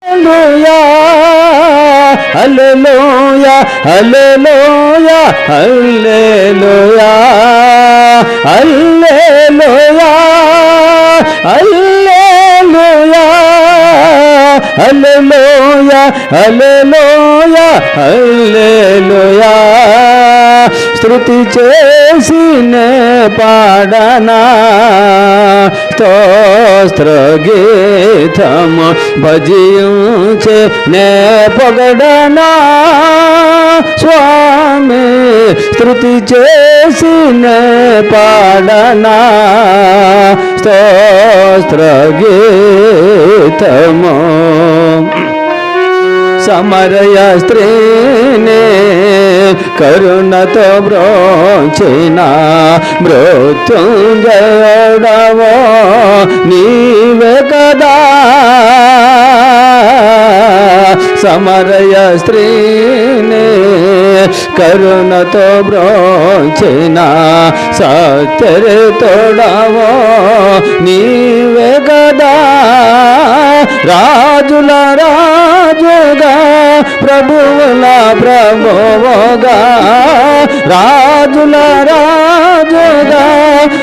హల్లెలూయా హల్లెలూయా హల్లెలూయా హల్లెలూయా హల్లెలూయా హల్లెలూయా హల్లెలూయా హల్లెలూయా స్తుతి చేసినే పాడనా స్తోత్ర గీతము భజించే నే పొగడనా స్వామి స్తుతి చేసినే పాడనా స్తోత్ర గీతము సమరయ స్త్రీనే కరుణతో బ్రోచిన మృత్యుంజయుడవో నీవే కదా సమరయ స్త్రీనే కరుణతో బ్రోచిన సత్యతోడవో నీవే కదా రాజుల రాజుగా ప్రభువుల ప్రభువుగా రాజుల రాజుగా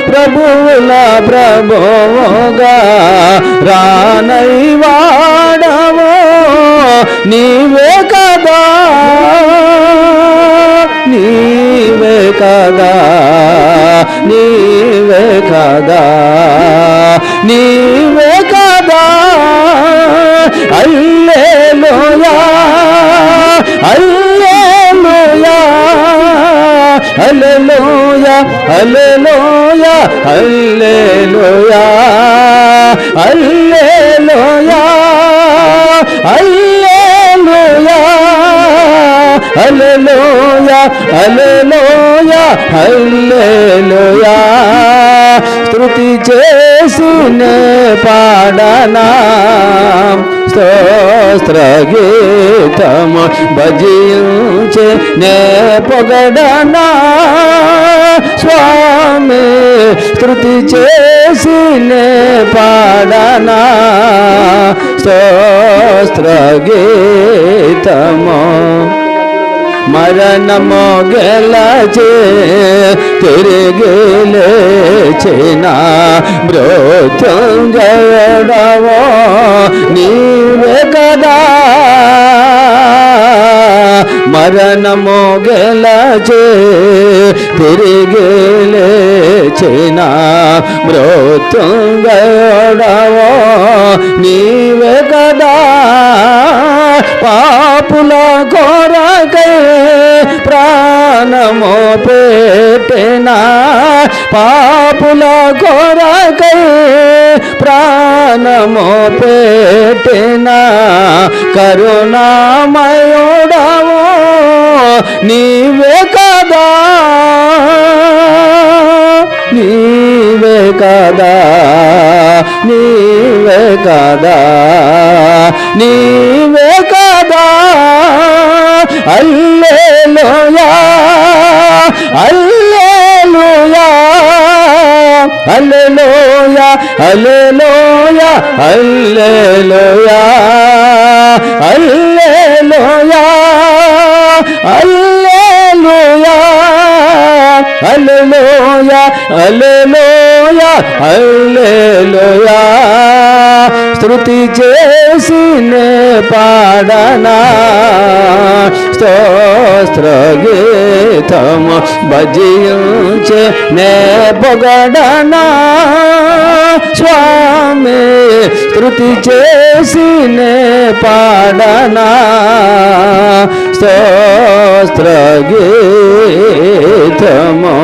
ప్రభువుల ప్రభువుగా రానైవాడవో నీవే కదా నీవే కదా నీవే కదా నీవే కదా హల్లెలూయా హల్లెలూయా హల్లెలూయా హల్లెలూయా హల్లెలూయా హల్లెలూయా హల్లెలూయా హల్లెలూయా హల్లెలూయా హల్లెలూయా స్తుతి చేసినే పాడనా స్తోత్ర గీతము భజించే నే పొగడనా స్వామి స్తుతి చేసినే పాడనా స్తోత్ర గీతము మరణము గెలచే తిరిగి లేచిన మృత్యుంజయుడవో నీవే కదా మరణము గెలచే తిరిగి లేచిన మృత్యుంజయుడవో నీవే కదా పాపుల కొరకై ప్రాణము పెట్టిన పాపుల కొరకై ప్రాణము పెట్టిన కరుణామయుడవో నీవే కదా నీవే కదా నీవే కదా నీవే కదా హల్లెలూయా హల్లెలూయా హల్లెలూయా హల్లెలూయా హల్లెలూయా హల్లెలూయా హల్లెలూయా హల్లెలూయా హల్లెలూయా హల్లెలూయా స్తుతి చేసినే పాడనా స్తోత్ర గీతము భజించే నే పొగడనా స్వామి స్తుతి చేసినే పాడనా స్తోత్ర గీతము